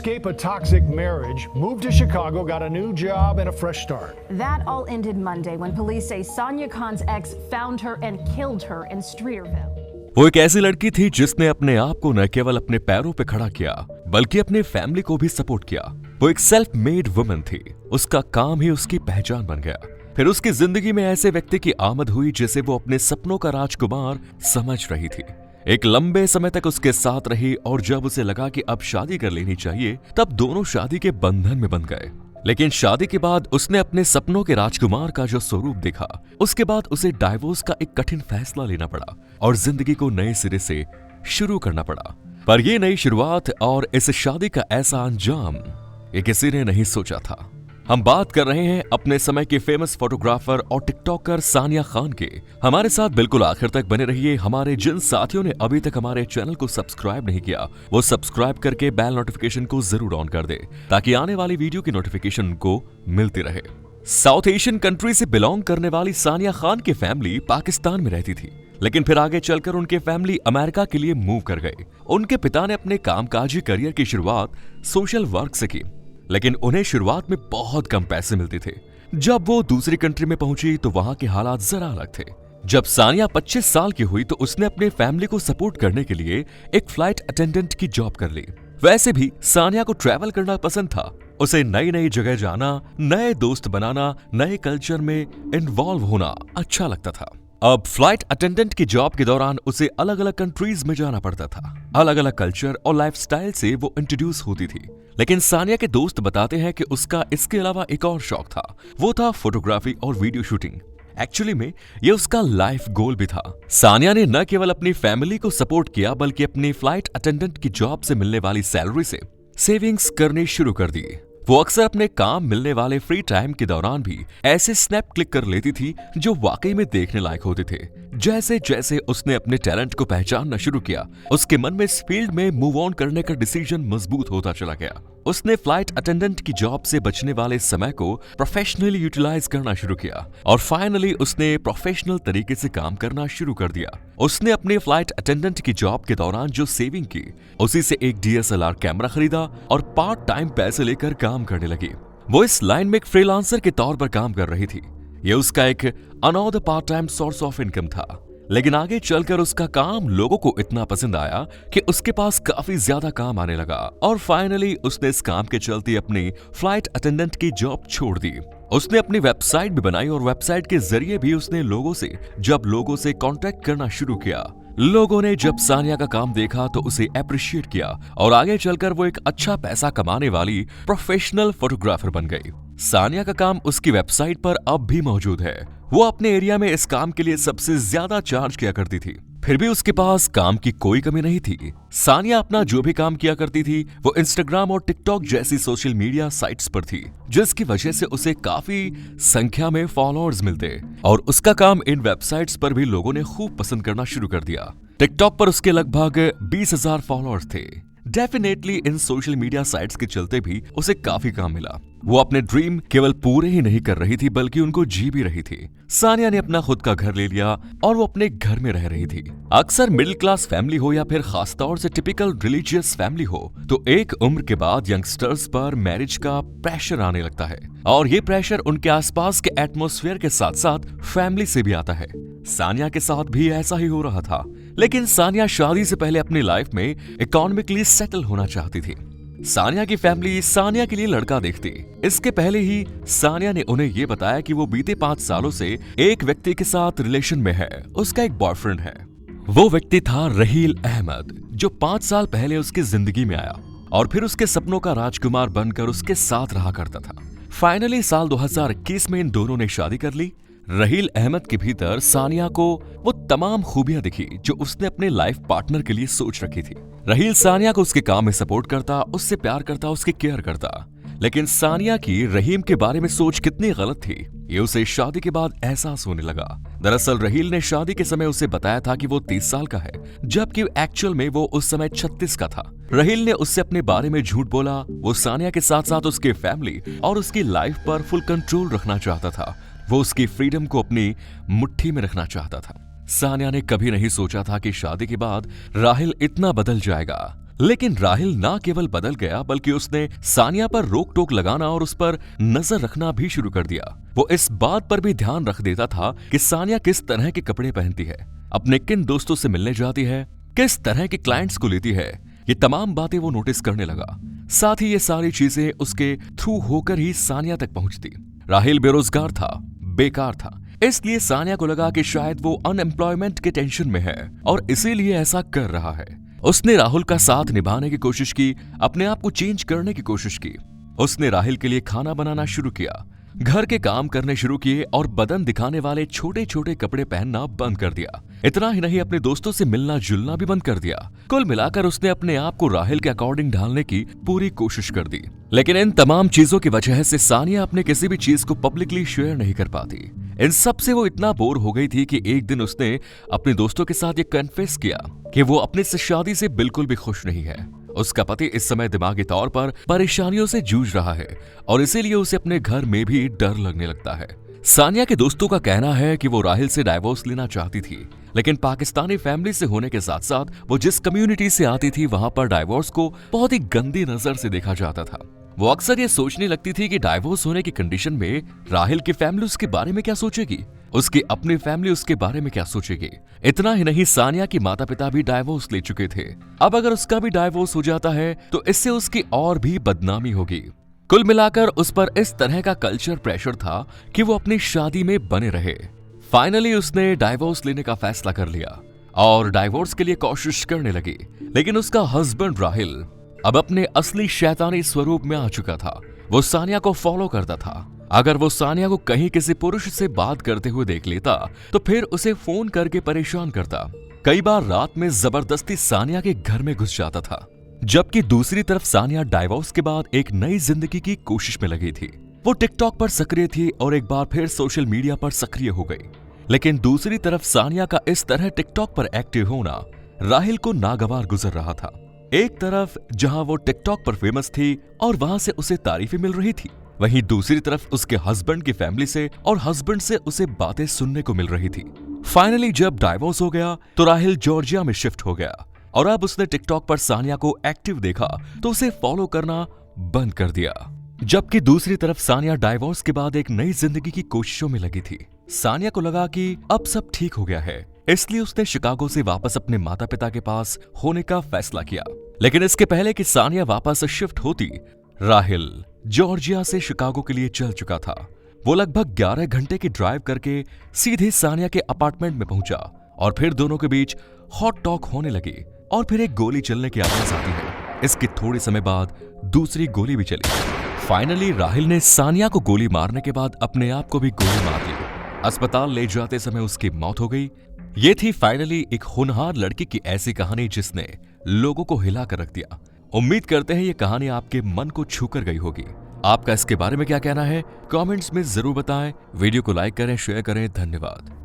escape a toxic marriage, moved to Chicago, got a new job and a fresh start. That all ended Monday when police say Sonia Khan's ex found her and killed her in Streeterville. वो एक ऐसी लड़की थी जिसने अपने आप को न केवल अपने पैरों पे खड़ा किया बल्कि अपने फैमिली को भी सपोर्ट किया। वो एक सेल्फ मेड वुमन थी। उसका काम ही उसकी पहचान बन गया। फिर उसकी जिंदगी में ऐसे व्यक्ति की आमद हुई जिसे वो अपने सपनों का राजकुमार समझ रही थी। एक लंबे समय तक उसके साथ रही और जब उसे लगा कि अब शादी कर लेनी चाहिए तब दोनों शादी के बंधन में बंध गए। लेकिन शादी के बाद उसने अपने सपनों के राजकुमार का जो स्वरूप देखा, उसके बाद उसे डाइवोर्स का एक कठिन फैसला लेना पड़ा और जिंदगी को नए सिरे से शुरू करना पड़ा। पर यह नई शुरुआत और इस शादी का ऐसा अंजाम ये किसी ने नहीं सोचा था। हम बात कर रहे हैं अपने समय के फेमस फोटोग्राफर और टिकटॉकर सानिया खान के। हमारे साथ बिल्कुल आखिर तक बने रहिए। हमारे जिन साथियों ने अभी तक हमारे चैनल को सब्सक्राइब नहीं किया वो सब्सक्राइब करके बेल नोटिफिकेशन को जरूर ऑन कर दे ताकि आने वाली वीडियो की नोटिफिकेशन उनको मिलती रहे। साउथ एशियन कंट्री से बिलोंग करने वाली सानिया खान की फैमिली पाकिस्तान में रहती थी, लेकिन फिर आगे चलकर उनके फैमिली अमेरिका के लिए मूव कर गए। उनके पिता ने अपने कामकाजी करियर की शुरुआत सोशल वर्क से की, लेकिन उन्हें शुरुआत में बहुत कम पैसे मिलते थे। जब वो दूसरी कंट्री में पहुंची तो वहां के हालात जरा अलग थे। जब सानिया 25 साल की हुई तो उसने अपने फैमिली को सपोर्ट करने के लिए एक फ्लाइट अटेंडेंट की जॉब कर ली। वैसे भी सानिया को ट्रैवल करना पसंद था। उसे नई नई जगह जाना, नए दोस्त बनाना, नए कल्चर में इन्वॉल्व होना अच्छा लगता था। अब फ्लाइट अटेंडेंट की जॉब के दौरान उसे अलग अलग कंट्रीज में जाना पड़ता था। अलग अलग कल्चर और लाइफस्टाइल से वो इंट्रोड्यूस होती थी। लेकिन सानिया के दोस्त बताते हैं कि उसका इसके अलावा एक और शौक था, वो था फोटोग्राफी और वीडियो शूटिंग। एक्चुअली में ये उसका लाइफ गोल भी था। सानिया ने न केवल अपनी फैमिली को सपोर्ट किया बल्कि अपनी फ्लाइट अटेंडेंट की जॉब से मिलने वाली सैलरी से सेविंग्स करनी शुरू कर दी। वो अक्सर अपने काम मिलने वाले फ्री टाइम के दौरान भी ऐसे स्नैप क्लिक कर लेती थी जो वाकई में देखने लायक होते थे। जैसे जैसे उसने अपने टैलेंट को पहचानना शुरू किया, उसके मन में इस फील्ड में मूव ऑन करने का डिसीजन मजबूत होता चला गया। उसने फ्लाइट अटेंडेंट की जॉब से बचने वाले समय को प्रोफेशनली यूटिलाइज करना शुरू किया और फाइनली उसने प्रोफेशनल तरीके से काम करना शुरू कर दिया। उसने अपने फ्लाइट अटेंडेंट की जॉब के दौरान जो सेविंग की, उसी से एक DSLR कैमरा खरीदा और पार्ट टाइम पैसे लेकर काम करने लगी। वो इस लाइन में एक फ्रीलांसर के तौर पर काम कर रही थी। ये उसका एक another part time source of income था। लेकिन आगे चलकर उसका काम लोगों को इतना पसंद आया कि उसके पास काफी ज्यादा काम आने लगा और फाइनली उसने इस काम के चलते अपनी फ्लाइट अटेंडेंट की जॉब छोड़ दी। उसने अपनी वेबसाइट भी बनाई और वेबसाइट के जरिए भी उसने लोगों से कांटेक्ट करना शुरू किया। लोगों ने जब सानिया का काम देखा तो उसे अप्रिशिएट किया और आगे चलकर वो एक अच्छा पैसा कमाने वाली प्रोफेशनल फोटोग्राफर बन गई। सानिया का काम उसकी वेबसाइट पर अब भी मौजूद है। वो अपने एरिया में इस काम के लिए सबसे ज्यादा चार्ज किया करती थी। फिर भी उसके पास काम की कोई कमी नहीं थी। सानिया अपना जो भी काम किया करती थी वो इंस्टाग्राम और टिकटॉक जैसी सोशल मीडिया साइट्स पर थी, जिसकी वजह से उसे काफी संख्या में फॉलोअर्स मिलते और उसका काम इन वेबसाइट्स पर भी लोगों ने खूब पसंद करना शुरू कर दिया। टिकटॉक पर उसके लगभग 20,000 फॉलोअर्स थे। Definitely in social media sites के चलते भी उसे काफी काम मिला। वो अपने ड्रीम केवल पूरे ही नहीं कर रही थी बल्कि उनको जी भी रही थी। सानिया ने अपना खुद का घर ले लिया और वो अपने घर में रह रही थी। अक्सर मिडिल क्लास फैमिली हो या फिर खासतौर से टिपिकल रिलीजियस फैमिली हो तो एक उम्र के बाद यंगस्टर्स पर मैरिज का प्रेशर आने लगता है और ये प्रेशर उनके आसपास के एटमॉस्फेयर के साथ साथ फैमिली से भी आता है। सानिया के साथ भी ऐसा ही हो रहा था, लेकिन सानिया शादी से पहले अपनी लाइफ में इकोनॉमिकली सेटल होना चाहती थी। सानिया की फैमिली सानिया के लिए लड़का देखती। इसके पहले ही सानिया ने उन्हें ये बताया कि वो बीते 5 सालों से एक व्यक्ति के साथ रिलेशन में है। उसका एक बॉयफ्रेंड है। वो व्यक्ति था रहील अहमद, जो 5 साल पहले उसकी जिंदगी में आया और फिर उसके सपनों का राजकुमार बनकर उसके साथ रहा करता था। फाइनली साल 2021 में इन दोनों ने शादी कर ली। रहील अहमद के भीतर सानिया को वो तमाम खूबियां दिखी जो उसने अपने लाइफ पार्टनर के लिए सोच रखी थी। रहील सानिया को उसके काम में सपोर्ट करता, उससे प्यार करता, उसकी केयर करता। लेकिन सानिया की रहीम के बारे में सोच कितनी गलत थी ये उसे शादी के बाद एहसास होने लगा। दरअसल रहील ने शादी के समय उसे बताया था कि वो 30 साल का है, जबकि एक्चुअल में वो उस समय 36 का था। रहील ने उससे अपने बारे में झूठ बोला। वो सानिया के साथ साथ उसके फैमिली और उसकी लाइफ पर फुल कंट्रोल रखना चाहता था। वो उसकी फ्रीडम को अपनी मुट्ठी में रखना चाहता था। सानिया ने कभी नहीं सोचा था कि शादी के बाद राहिल इतना बदल जाएगा। लेकिन राहिल ना केवल बदल गया बल्कि उसने सानिया पर रोक टोक लगाना और उस पर नजर रखना भी शुरू कर दिया। वो इस बात पर भी ध्यान रख देता था कि सानिया किस तरह के कपड़े पहनती है, अपने किन दोस्तों से मिलने जाती है, किस तरह के क्लाइंट्स को लेती है। ये तमाम बातें वो नोटिस करने लगा। साथ ही ये सारी चीजें उसके थ्रू होकर ही सानिया तक पहुंचती। राहिल बेरोजगार था, बेकार था, इसलिए सानिया को लगा कि शायद वो अनएम्प्लॉयमेंट के टेंशन में है और इसीलिए ऐसा कर रहा है। उसने राहुल का साथ निभाने की कोशिश की, अपने आप को चेंज करने की कोशिश की। उसने राहिल के लिए खाना बनाना शुरू किया, घर के काम करने शुरू किए और बदन दिखाने वाले छोटे छोटे कपड़े पहनना बंद कर दिया। इतना ही नहीं, अपने दोस्तों से मिलना जुलना भी बंद कर दिया। कुल मिलाकर उसने अपने आप को राहिल के अकॉर्डिंग ढालने की पूरी कोशिश कर दी। लेकिन इन तमाम चीजों की वजह से सानिया अपने किसी भी चीज को पब्लिकली शेयर नहीं कर पाती। इन सब से वो इतना बोर हो गई थी कि एक दिन उसने अपने दोस्तों के साथ ये कन्फेस किया कि वो अपनी इस शादी से बिल्कुल भी खुश नहीं है। उसका पति इस समय दिमागी तौर पर परेशानियों से जूझ रहा है और इसीलिए उसे अपने घर में भी डर लगने लगता है। सानिया के दोस्तों का कहना है कि वो राहिल से डाइवोर्स लेना चाहती थी, लेकिन पाकिस्तानी फैमिली से होने के साथ साथ वो जिस कम्युनिटी से आती थी वहां पर डाइवोर्स को बहुत ही गंदी नजर से देखा जाता था। वो अक्सर ये सोचने लगती थी कि डाइवोर्स होने की कंडीशन में राहिल की फैमिली उसके बारे में क्या सोचेगी, उसकी अपनी फैमिली उसके बारे में क्या सोचेगी। इतना ही नहीं, सानिया की माता पिता भी डाइवोर्स ले चुके थे। अब अगर उसका भी डाइवोर्स हो जाता है तो इससे उसकी और भी बदनामी होगी। कुल मिलाकर उस पर इस तरह का कल्चर प्रेशर था कि वो अपनी शादी में बने रहे। फाइनली उसने डाइवोर्स लेने का फैसला कर लिया और डाइवोर्स के लिए कोशिश करने लगी। लेकिन उसका हस्बैंड राहिल अब अपने असली शैतानी स्वरूप में आ चुका था। वो सानिया को फॉलो करता था। अगर वो सानिया को कहीं किसी पुरुष से बात करते हुए देख लेता तो फिर उसे फोन करके परेशान करता। कई बार रात में जबरदस्ती सानिया के घर में घुस जाता था। जबकि दूसरी तरफ सानिया डाइवोर्स के बाद एक नई जिंदगी की कोशिश में लगी थी। वो टिकटॉक पर सक्रिय थी और एक बार फिर सोशल मीडिया पर सक्रिय हो गई। लेकिन दूसरी तरफ सानिया का इस तरह टिकटॉक पर एक्टिव होना राहिल को नागवार गुजर रहा था। एक तरफ जहां वो टिकटॉक पर फेमस थी और वहां से उसे तारीफें मिल रही थी, वहीं दूसरी तरफ उसके हस्बैंड की फैमिली से और हस्बैंड से उसे बातें सुनने को मिल रही थी। फाइनली जब डाइवोर्स हो गया तो राहिल जॉर्जिया में शिफ्ट हो गया और अब उसने टिकटॉक पर सानिया को एक्टिव देखा तो उसे फॉलो करना बंद कर दिया। जबकि दूसरी तरफ सानिया डाइवोर्स के बाद एक नई जिंदगी की कोशिशों में लगी थी। सानिया को लगा कि अब सब ठीक हो गया है, इसलिए उसने शिकागो से वापस अपने माता पिता के पास होने का फैसला किया। लेकिन इसके पहले कि सानिया वापस शिफ्ट होती, राहिल जॉर्जिया से शिकागो के लिए चल चुका था। वो लगभग 11 घंटे की ड्राइव करके सीधे सानिया के अपार्टमेंट में पहुंचा और फिर दोनों के बीच हॉट टॉक होने लगी और फिर एक गोली चलने की आवाज आती है। इसके थोड़े समय बाद दूसरी गोली भी चली। फाइनली राहिल ने सानिया को गोली मारने के बाद अपने आप को भी गोली मार ली। अस्पताल ले जाते समय उसकी मौत हो गई। ये थी फाइनली एक होनहार लड़की की ऐसी कहानी जिसने लोगों को हिला कर रख दिया। उम्मीद करते हैं ये कहानी आपके मन को छू कर गई होगी। आपका इसके बारे में क्या कहना है कमेंट्स में जरूर बताएं। वीडियो को लाइक करें, शेयर करें। धन्यवाद।